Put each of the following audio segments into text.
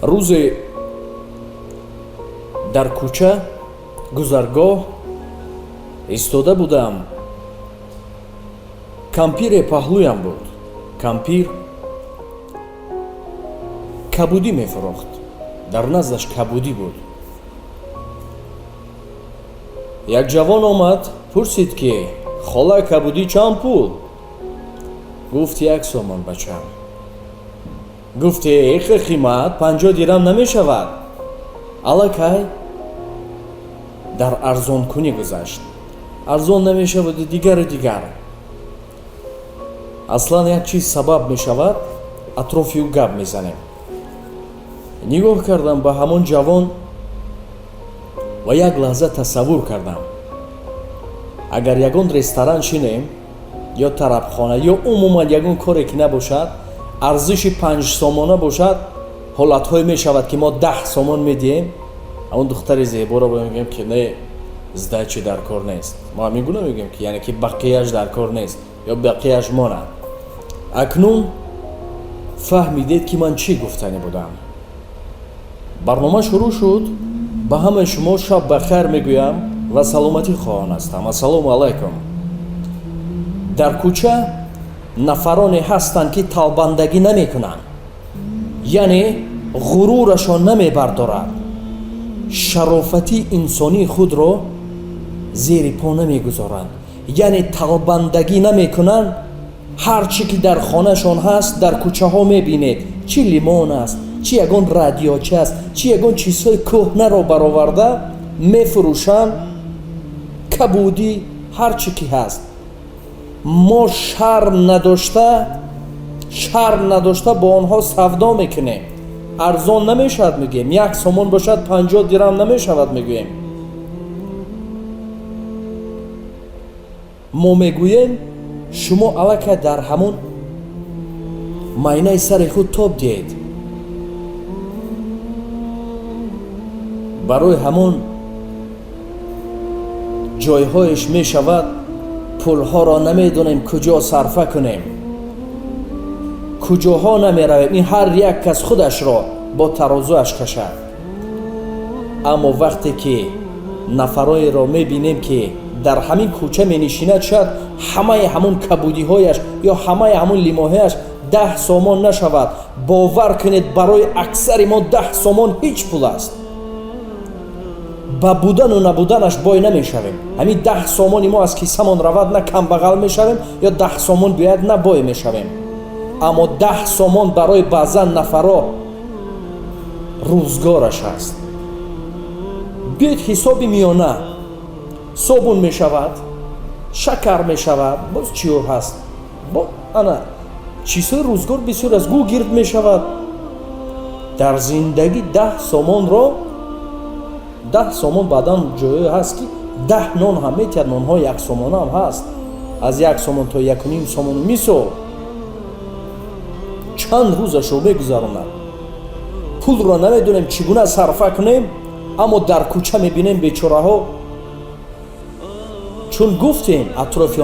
рӯзе дар кӯча гузаргоҳ истода будам. кампире паҳлӯям буд. кампир кабудӣ мефурохт. дар наздаш кабудӣ буд. як ҷавон омад, пурсид ки хола кабудӣ чанд пул? гуфт 1 сомон бачам. гуфте ихе қимат 50 дирам намешавад. аллакай дар арзонкунӣ гузашт. арзон намешавад дигару дигар. аслан як чиз сабаб мешавад, атрофи ӯ гап мезанем. нигоҳ кардам ба ҳамон ҷавон ва як лаҳза тасаввур кардам, агар ягон ресторан шинем ё тарабхона ё умуман ягон коре ки набошад, арзиши 5 сомона бошад, ҳолатҳое мешавад ки мо 10 сомон медиҳем. ҳамон духтари зеборо мегӯем ки не здачи дар кор нест. мо ҳамин гуна мегӯем ки яъне ки бақияш дар кор нест ё бақияш монад. акнун фаҳмидед ки ман чӣ гуфтанӣ будам. барнома шурӯъ шуд. ба ҳамаи шумо шаб бахайр мегӯям ва саломатӣ хоҳон ҳастам. ассалому алайкум. дар кӯча нафароне ҳастанд ки талбандагӣ намекунанд, яъне ғурурашон намебардорад, шарофати инсонии худро зери по намегузоранд, яъне талбандагӣ намекунанд. ҳар чӣ ки дар хонашон ҳаст дар кӯчаҳо мебинед, чӣ лимон аст, чӣ ягон радиоча аст, чӣ ягон чизҳои кӯҳнаро бароварда мефурӯшанд. кабудӣ ҳар чӣ ки ҳаст. мо шарм надошта бо онҳо савдо мекунем. арзон намешавад мегӯем. 1 сомон бошад 50 дирам намешавад мегӯем. мо мегӯем шумо аллакай дар ҳамон майнаи сари худ тоб диҳед. барои ҳамон ҷойҳоеш мешавад пулҳоро намедонем куҷо сарфа кунем, куҷоҳо намеравем. ин ҳар як кас худашро бо тарозуаш кашад. аммо вақте ки нафароеро мебинем ки дар ҳамин кӯча менишинад, шояд ҳамаи ҳамон кабудиҳояш ё ҳамаи ҳамон лимоҳояш 10 сомон нашавад. бовар кунед барои аксари мо 10 сомон ҳеҷ пул аст. ба будану набуданаш бой намешавем. ҳамин 10 сомони мо аз кисамон равад, на камбағал мешавем ё 10 сомон биёяд, на бой мешавем. аммо 10 сомон барои баъзан нафаро рӯзгораш аст. биёед ҳисоби миёна. собун мешавад, шакар мешавад, боз чиё ҳаст, ана чизҳои рӯзгор бисёр аст. гӯ гирд мешавад. дар зиндагӣ 10 сомонро 10 сомон баъдан ҷое ҳаст ки 10 нон ҳам метиҳад. нонҳои 1 сомона ҳам ҳаст. аз 1 сомон то 1.5 сомон мисол чанд рӯзашро мегузаронад. пулро намедонем чӣ гуна сарфа кунем, аммо дар кӯча мебинем бечораҳо. чун гуфтем атрофи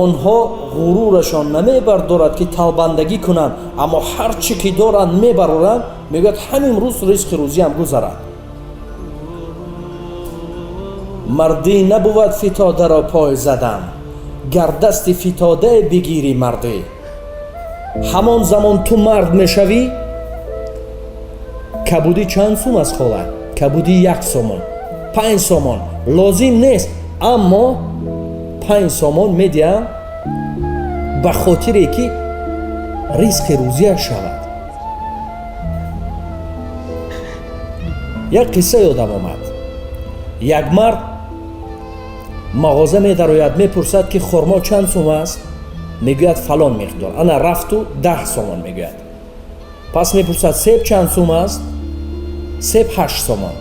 онҳо ғурурашон намебардорад ки талбандагӣ кунанд, аммо ҳар чӣ ки доранд мебароранд. мегӯяд ҳамин рӯз ризқи рӯзиам гузарад. мардӣ набувад фитодаро пой задан, гар дасти фитодае бигирӣ мардӣ. ҳамон замон ту мард мешавӣ. кабудӣ чанд сум аст хола? кабудӣ 1 сомон, 5 сомон лозим нест, аммо 5 сомон медиҳам ба хотире ки ризқи рӯзияш шавад. як қисса ёдам омад. як мард мағоза медарояд, мепурсад ки хурмо чанд сум аст? мегӯяд фалон миқдор. ана рафту 10 сомон мегӯяд. пас мепурсад себ чанд сум аст? себ 8 сомон.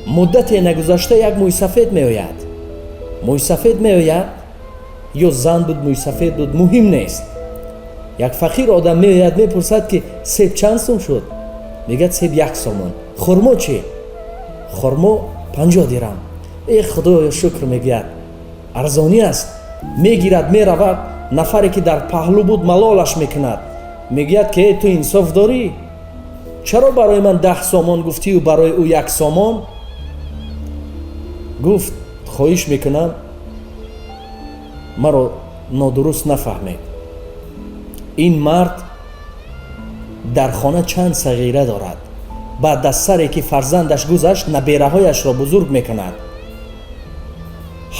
муддате нагузашта як мӯйсафед меояд. мӯйсафед меояд ё зан буд мӯйсафед буд, муҳим нест. як фақир одам меояд, мепурсад ки себ чанд сум шуд? мегӯяд себ 1 сомон. хурмо чӣ? хурмо 50 дирам. худоё шукр мегӯяд. арзонӣ аст. мегирад, меравад. нафаре ки дар паҳлӯ буд малолаш мекунад. мегӯяд ки ту инсоф дорӣ. чаро барои ман 10 сомон гуфтию барои ӯ 1 сомон? гуфт хоҳиш мекунам маро нодуруст нафаҳмед. ин мард дар хона чанд сағира дорад. баъд аз саре ки фарзандаш гузашт набераҳояшро бузург мекунад.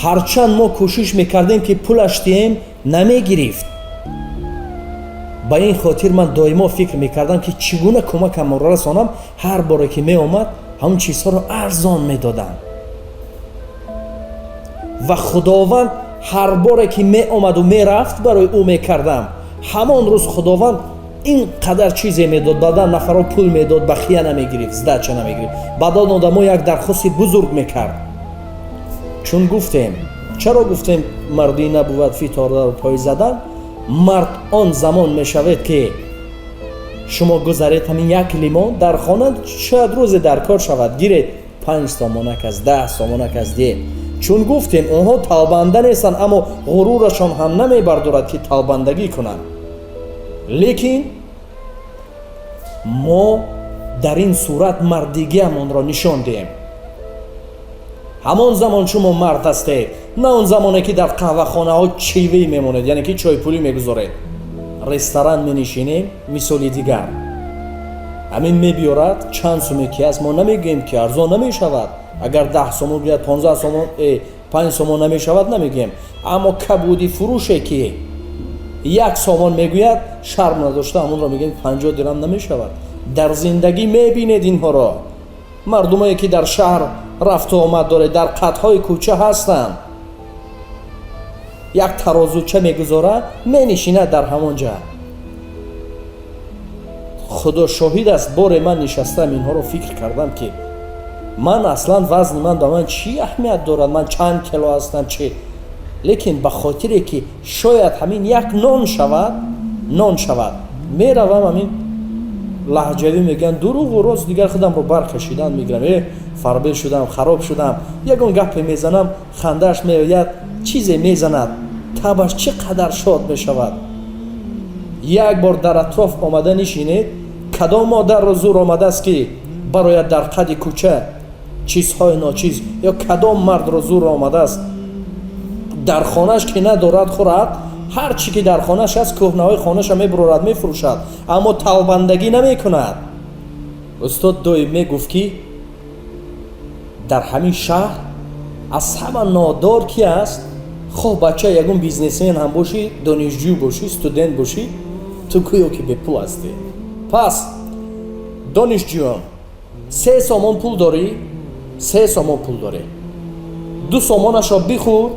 ҳарчанд мо кӯшиш мекардем ки пулаш диҳем намегирифт. ба ин хотир ман доимо фикр мекардам ки чӣ гуна кӯмакамро расонам. ҳар боре ки меомад ҳамон чизҳоро арзон медодам ва худованд ҳар боре ки меомаду мерафт барои ӯ мекардам. ҳамон рӯз худованд ин қадар чизе медод, баъдан нафаро пул медод, бахия намегирифт, сдача намегирифт. баъдан одамо як дархости бузург мекард. чун гуфтем, чаро гуфтем мардӣ набувад фитордаро пой задан? мард он замон мешавад ки шумо гузаред ҳамин 1 лимон дар хона, шояд рӯзе дар кор шавад, гиред 5 сомонак аст, 10 сомонак аст диҳед. чун гуфтем онҳо талбанда нестанд, аммо ғурурашон ҳам намебардорад ки талбандагӣ кунанд. лекин мо дар ин сурат мардигиамонро нишон диҳем. ҳамон замон шумо мард ҳастед, на он замоне ки дар қаҳвахонаҳо чивӣ мемонед, яъне ки чойпулӣ мегузоред. ресторан менишинем, мисоли дигар ҳамин мебиёрад чанд суме ки аст, мо намегӯем ки арзон намешавад. агар 10 сомон гӯяд 15 сомон 5 сомон намешавад намегӯем, аммо кабуди фурӯше ки 1 сомон мегӯяд шарм надошта ҳамонро мегӯем 50 дирам намешавад. дар зиндагӣ мебинед инҳоро. мардумое ки дар шаҳр рафту омад доред, дар қадҳои кӯча ҳастанд. як тарозуча мегузорад, менишинад дар ҳамон ҷа. худо шоҳид аст, боре ман нишастам инҳоро фикр кардам ки ман аслан вазни ман ба ман чӣ аҳамият дорад, ман чанд кило ҳастам чӣ. лекин ба хотире ки шояд ҳамин як нон шавад меравам, ҳамин лаҳҷавӣ мегӯянд дуруғу рост, дигар худамро баркашидан мегирам, фарбел шудам, хароб шудам. ягон гапе мезанам, хандааш меояд, чизе мезанад, табаш чӣ қадар шод мешавад. як бор дар атроф омада нишинед, кадом модарро зур омадааст ки барояд дар қади кӯча чизҳои ночиз, ё кадом мардро зур омадааст дар хонааш ки надорад хӯрад, ҳар чӣ ки дар хонааш аст кӯҳнаҳои хонаша мебурорад, мефурӯшад, аммо талбандагӣ намекунад. устод доим мегуфт ки дар ҳамин шаҳр аз ҳама нодор ки аст, хоҳ бача ягон бизнесмен ҳам бошӣ, донишҷӯ бошӣ, студент бошӣ, ту гӯё ки бепул ҳастӣ. пас донишҷӯён 3 сомон пул дорӣ, 3 сомон пул дорӣ, 2 сомонашро бихӯр,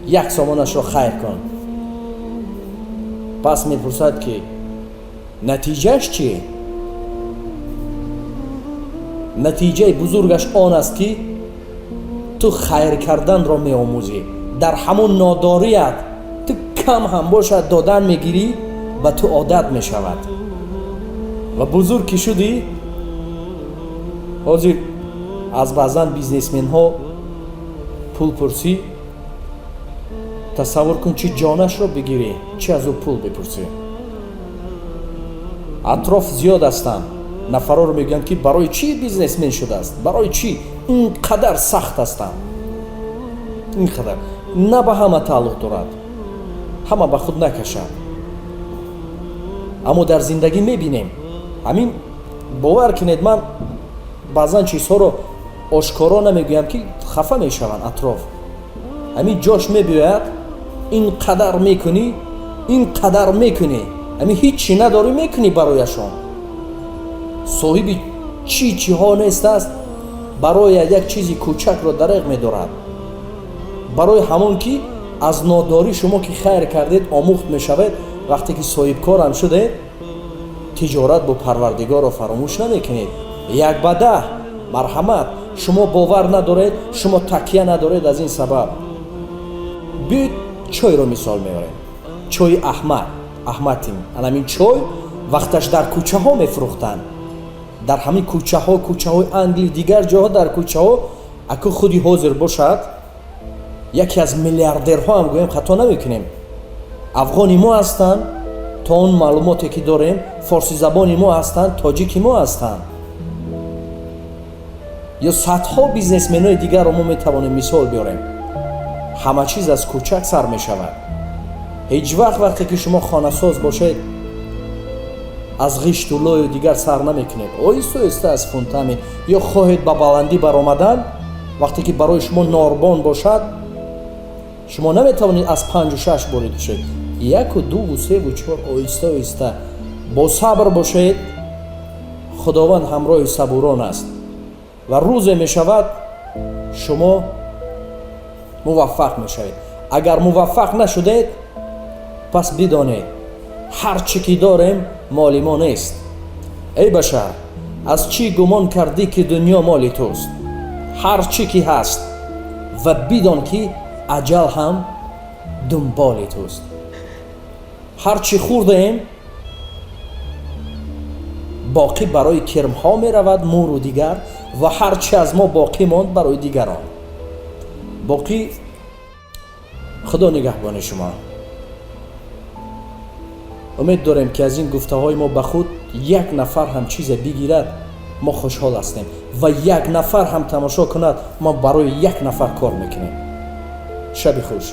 1 сомонашро хайр кун. пас мепурсад ки натиҷааш чӣ? натиҷаи бузургаш он аст ки ту хайр карданро меомӯзӣ. дар ҳамон нодорият ту кам ҳам бошад додан мегирӣ, ба ту одат мешавад ва бузург ки шудӣ. ҳозир аз баъзан бизнесменҳо пул пурсӣ, тасаввур кун чӣ ҷонашро бигирӣ, чӣ аз ӯ пул бипурсӣ. атроф зиёд ҳастанд, нафароро мегӯянд ки барои чӣ бизнесмен шудааст, барои чӣ ин қадар сахт ҳастанд. ин қадар на ба ҳама тааллуқ дорад, ҳама ба худ накашад. аммо дар зиндагӣ мебинем, ҳамин бовар кунед, ман баъзан чизҳоро ошкоро намегӯям ки хафа мешаванд атроф. ҳамин ҷош мебиёяд, ин қадар мекунӣ, ин қадар мекунӣ, ҳамин ҳеҷ чӣ надорӣ мекунӣ барояшон. соҳиби чиҳо нестааст, барояд як чизи кӯчакро дареғ медорад. барои ҳамон ки аз нодорӣ шумо ки хайр кардед омӯхт мешавед, вақте ки соҳибкорам шудед, тиҷорат бо Парвардигорро фаромӯш намекунед. як ба 10 марҳамат, шумо бовар надоред, шумо такя надоред. аз ин сабаб биёед чойро мисол меорем. чойи аҳматин, анамин чой вақташ дар кӯчаҳо мефурӯхтанд, дар ҳамин кӯчаҳои Англия, дигар ҷоҳо дар кӯчаҳо, аку худи ҳозир бошад, яке аз миллиардерҳо ҳам гӯем, хато намекунем, афғони мо ҳастанд, то он маълумоте ки дорем форсизабони мо ҳастанд, тоҷики мо ҳастанд, ё садҳо бизнесменои дигарро мо метавонем мисол биёрем. ҳама чиз аз кӯчак сар мешавад. ҳеҷ вақт вақте ки шумо хонасоз бошед аз ғишту лою дигар сар намекунед. оҳиста оҳиста аз фунтами ё хоҳед ба баландӣ баромадан, вақте ки барои шумо норбон бошад, шумо наметавонед аз 5-6 борид кушед. 1, 2, 3, 4 оҳиста оҳиста бо сабр бошед. худованд ҳамроҳи сабурон аст ва рӯзе мешавад шумо муваффақ мешавед. агар муваффақ нашудед, пас бидонед ҳар чӣ ки дорем моли мо нест. эй башар, аз чӣ гумон кардӣ ки дунё моли туст? ҳар чӣ ки ҳаст ва бидон ки аҷал ҳам дунболи туст. ҳар чӣ хӯрдаем боқӣ барои кирмҳо меравад, муру дигар, ва ҳар чӣ аз мо боқӣ монд барои дигарон. боқӣ худо нигаҳбони шумо. умед дорем ки аз ин гуфтаҳои мо ба худ як нафар ҳам чизе бигирад, мо хушҳол ҳастем, ва як нафар ҳам тамошо кунад, мо барои як нафар кор мекунем. шаби хуш.